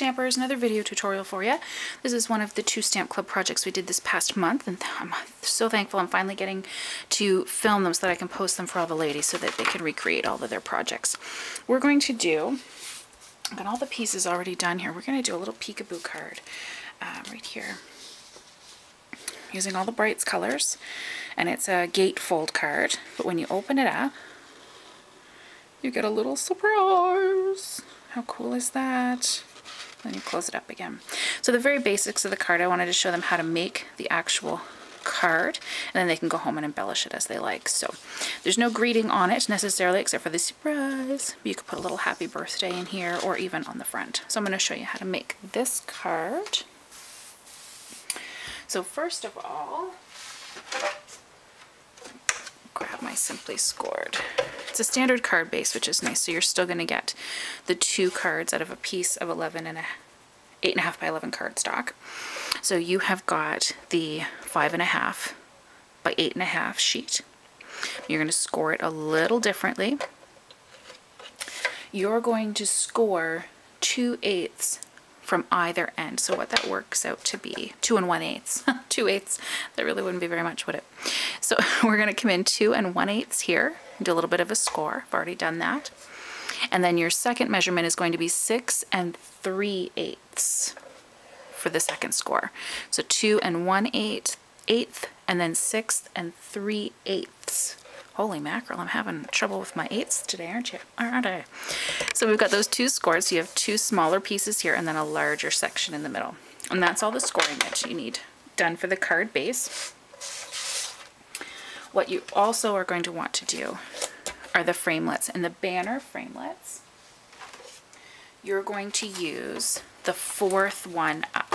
Stampers, another video tutorial for you. This is one of the 2 Stamp Club projects we did this past month, and I'm so thankful I'm finally getting to film them so that I can post them for all the ladies so that they can recreate all of their projects. We're going to do, I've got all the pieces already done here, we're going to do a little peekaboo card right here using all the Brights colors, and it's a gatefold card, but when you open it up you get a little surprise. How cool is that? Then you close it up again. So the very basics of the card, I wanted to show them how to make the actual card, and then they can go home and embellish it as they like. So there's no greeting on it necessarily except for the surprise. You could put a little happy birthday in here or even on the front. So I'm going to show you how to make this card. So first of all, grab my Simply Scored. It's a standard card base, which is nice, so you're still going to get the 2 cards out of a piece of 8.5 by 11 cardstock. So you have got the 5.5 by 8.5 sheet. You're going to score it a little differently. You're going to score 2/8 from either end. So what that works out to be 2 1/8. 2/8. That really wouldn't be very much, would it? So we're going to come in 2 1/8 here. Do a little bit of a score. I've already done that. And then your second measurement is going to be 6 3/8 for the second score. So 2 1/8, and then 6 3/8. Holy mackerel, I'm having trouble with my 8ths today, aren't I? So we've got those 2 scores. So you have 2 smaller pieces here and then a larger section in the middle. And that's all the scoring that you need done for the card base. What you also are going to want to do are the framelets. And the banner framelets, you're going to use the 4th one up.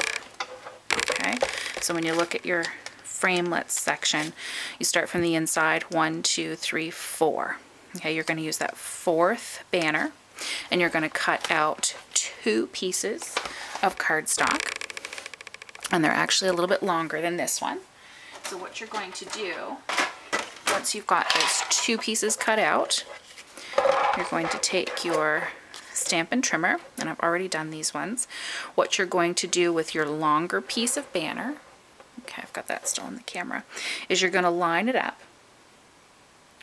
Okay, so when you look at your framelets section, you start from the inside, 1, 2, 3, 4. Okay, you're going to use that 4th banner, and you're going to cut out 2 pieces of cardstock, and they're actually a little bit longer than this one. So what you're going to do, once you've got those 2 pieces cut out, you're going to take your Stampin' Trimmer, and I've already done these ones. What you're going to do with your longer piece of banner, okay, I've got that still on the camera, is you're going to line it up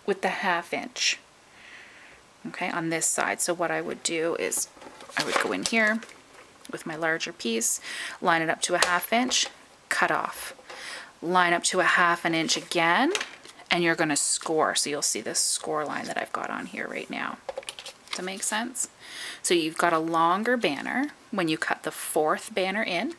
with the 1/2 inch, okay, on this side. So what I would do is I would go in here with my larger piece, line it up to a 1/2 inch, cut off, line up to a 1/2 inch again, and you're going to score. So you'll see this score line that I've got on here right now. Does that make sense? So you've got a longer banner. When you cut the 4th banner in,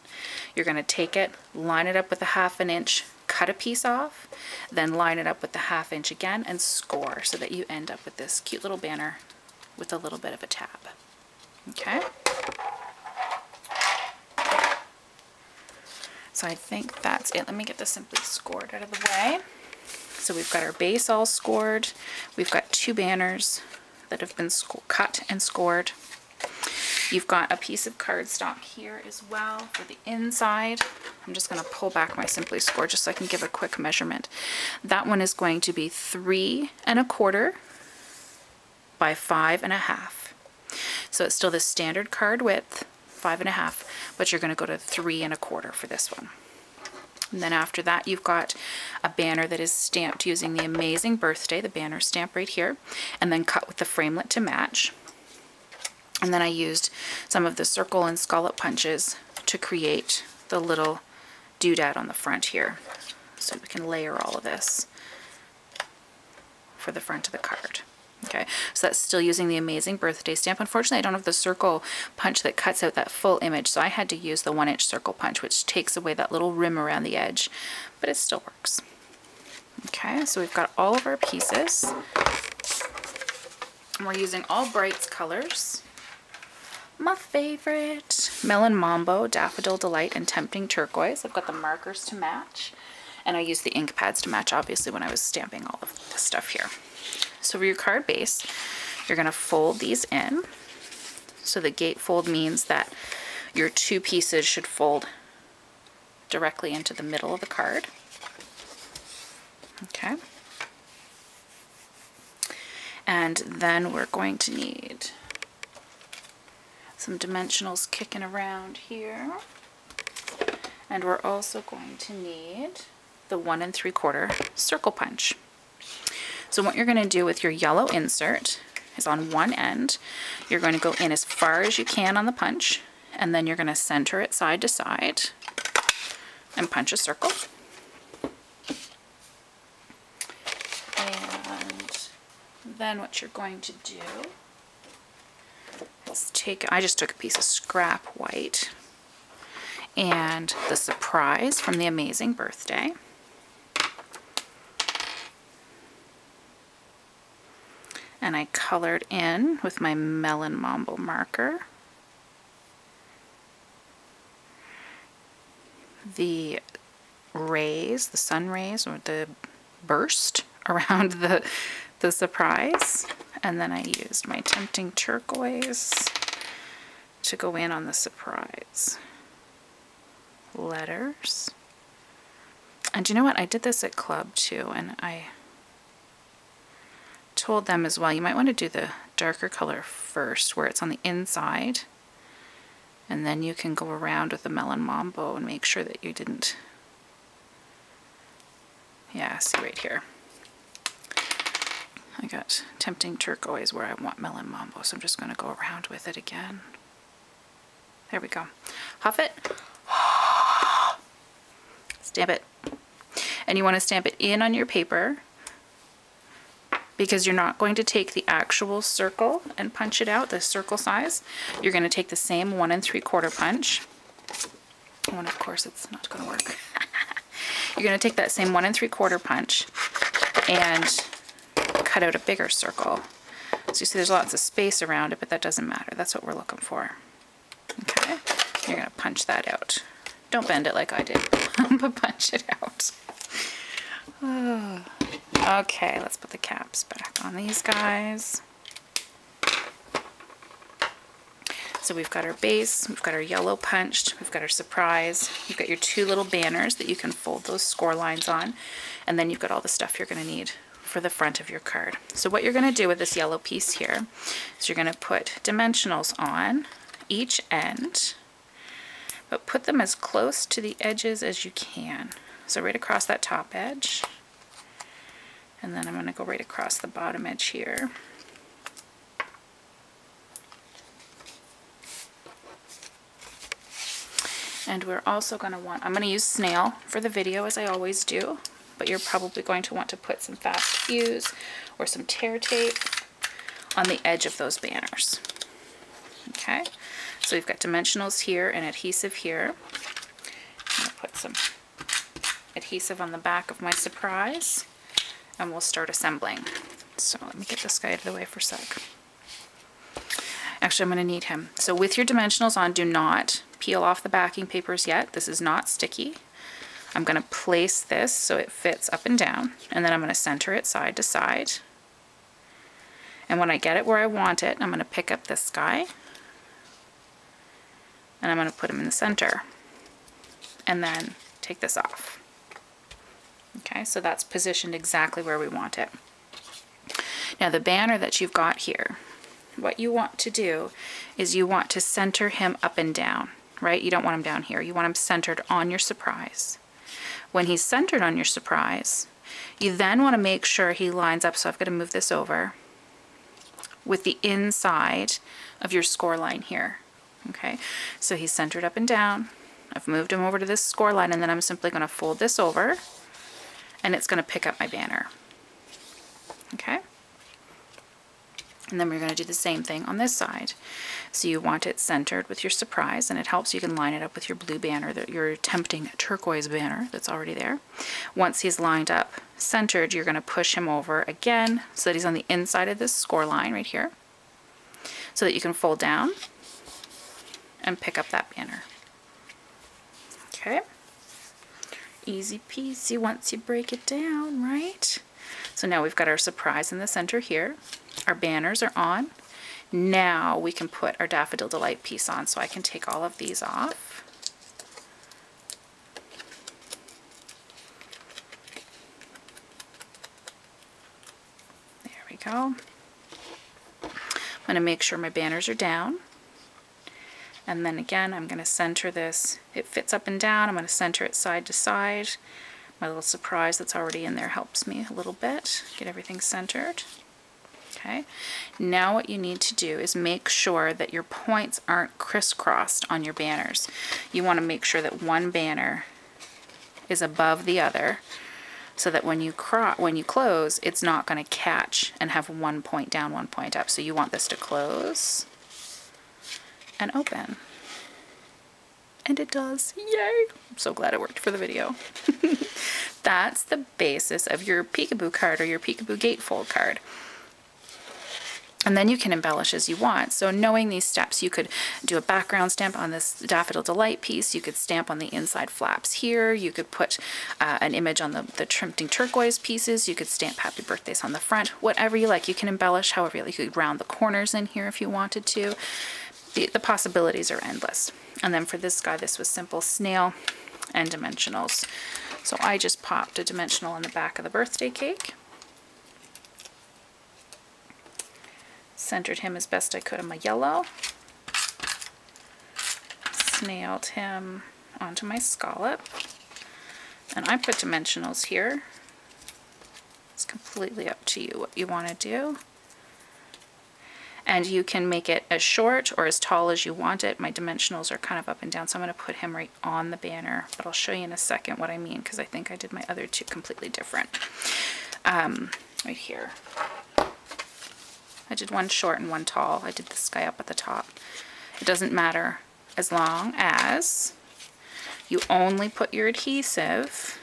you're going to take it, line it up with a 1/2 inch, cut a piece off, then line it up with the 1/2 inch again and score so that you end up with this cute little banner with a little bit of a tab. Okay? So I think that's it. Let me get the Simply Scored out of the way. So we've got our base all scored. We've got 2 banners that have been cut and scored. You've got a piece of cardstock here as well for the inside. I'm just going to pull back my Simply Scored just so I can give a quick measurement. That one is going to be 3 1/4 by 5 1/2. So it's still the standard card width, 5 1/2, but you're going to go to 3 1/4 for this one. And then after that, you've got a banner that is stamped using the Amazing Birthday, the banner stamp right here, and then cut with the framelit to match. And then I used some of the circle and scallop punches to create the little doodad on the front here. So we can layer all of this for the front of the card. Okay, so that's still using the Amazing Birthday stamp. Unfortunately, I don't have the circle punch that cuts out that full image, so I had to use the 1-inch circle punch, which takes away that little rim around the edge, but it still works. Okay, so we've got all of our pieces. And we're using all Brights colors. My favorite, Melon Mambo, Daffodil Delight, and Tempting Turquoise. I've got the markers to match, and I used the ink pads to match, obviously, when I was stamping all of this stuff here. So for your card base, you're going to fold these in. So the gatefold means that your 2 pieces should fold directly into the middle of the card. Okay. And then we're going to need Some dimensionals kicking around here. And we're also going to need the 1 3/4 circle punch. So what you're going to do with your yellow insert is on one end, you're going to go in as far as you can on the punch, and then you're going to center it side to side and punch a circle. And then what you're going to do is I just took a piece of scrap white and the surprise from the Amazing Birthday. And I colored in with my Melon Mambo marker the rays, the sun rays, or the burst around the surprise. And then I used my Tempting Turquoise to go in on the surprise letters. And you know what? I did this at club too, and I told them as well, you might want to do the darker color first where it's on the inside, and then you can go around with the Melon Mambo and make sure that you didn't, yeah, see right here. I got Tempting Turquoise where I want Melon Mambo, so I'm just going to go around with it again. There we go. Huff it. Stamp it. And you want to stamp it in on your paper, because you're not going to take the actual circle and punch it out, the circle size. You're going to take the same 1 3/4 punch. Oh, and of course it's not going to work. You're going to take that same 1 3/4 punch and cut out a bigger circle. So you see there's lots of space around it, but that doesn't matter. That's what we're looking for. Okay, you're going to punch that out. Don't bend it like I did, but punch it out. Okay, let's put the caps back on these guys. So we've got our base, we've got our yellow punched, we've got our surprise, you've got your 2 little banners that you can fold those score lines on, and then you've got all the stuff you're going to need for the front of your card. So what you're going to do with this yellow piece here is you're going to put dimensionals on each end, but put them as close to the edges as you can. So right across that top edge. And then I'm going to go right across the bottom edge here. And we're also going to want, I'm going to use snail for the video as I always do, but you're probably going to want to put some fast fuse or some tear tape on the edge of those banners. Okay, so we've got dimensionals here and adhesive here. I'm going to put some adhesive on the back of my surprise, and we'll start assembling. So let me get this guy out of the way for a sec. Actually, I'm going to need him. So with your dimensionals on, do not peel off the backing papers yet. This is not sticky. I'm going to place this so it fits up and down, and then I'm going to center it side to side. And when I get it where I want it, I'm going to pick up this guy, and I'm going to put him in the center, and then take this off. Okay, so that's positioned exactly where we want it. Now the banner that you've got here, what you want to do is you want to center him up and down, right? You don't want him down here. You want him centered on your surprise. When he's centered on your surprise, you then want to make sure he lines up, so I've got to move this over, with the inside of your score line here. Okay, so he's centered up and down. I've moved him over to this score line, and then I'm simply going to fold this over, and it's going to pick up my banner. Okay? And then we're going to do the same thing on this side. So you want it centered with your surprise, and it helps you can line it up with your blue banner, your Tempting Turquoise banner that's already there. Once he's lined up centered, you're going to push him over again so that he's on the inside of this score line right here, so that you can fold down and pick up that banner. Okay? Easy peasy once you break it down, right? So now we've got our surprise in the center here. Our banners are on. Now we can put our Daffodil Delight piece on. So I can take all of these off. There we go. I'm going to make sure my banners are down. And then again, I'm going to center this. It fits up and down. I'm going to center it side to side. My little surprise that's already in there helps me a little bit. Get everything centered. Okay. Now what you need to do is make sure that your points aren't crisscrossed on your banners. You want to make sure that one banner is above the other, so that when you close, it's not going to catch and have one point down, one point up. So you want this to close and open. And it does. Yay! I'm so glad it worked for the video. That's the basis of your Peekaboo card or your Peekaboo Gatefold card. And then you can embellish as you want. So knowing these steps, you could do a background stamp on this Daffodil Delight piece. You could stamp on the inside flaps here. You could put an image on the Tempting Turquoise pieces. You could stamp Happy Birthdays on the front. Whatever you like. You can embellish however you like. You could round the corners in here if you wanted to. The possibilities are endless. And then for this guy, this was simple snail and dimensionals. So I just popped a dimensional on the back of the birthday cake. Centered him as best I could on my yellow. Snailed him onto my scallop. And I put dimensionals here. It's completely up to you what you want to do. And you can make it as short or as tall as you want it. My dimensionals are kind of up and down, so I'm going to put him right on the banner. But I'll show you in a second what I mean, because I think I did my other two completely different. Right here. I did one short and one tall. I did this guy up at the top. It doesn't matter as long as you only put your adhesive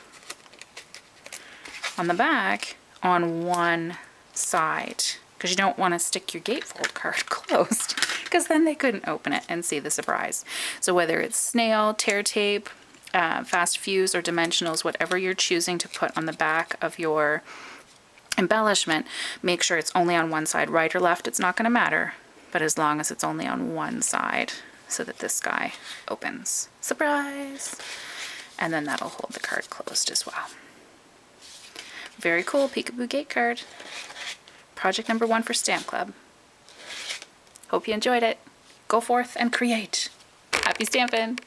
on the back on one side, because you don't want to stick your gatefold card closed, because then they couldn't open it and see the surprise. So whether it's snail, tear tape, fast fuse, or dimensionals, whatever you're choosing to put on the back of your embellishment, make sure it's only on one side. Right or left, it's not going to matter, but as long as it's only on one side, so that this guy opens. Surprise! And then that'll hold the card closed as well. Very cool Peekaboo Gate card. Project number 1 for Stamp Club. Hope you enjoyed it. Go forth and create. Happy stamping!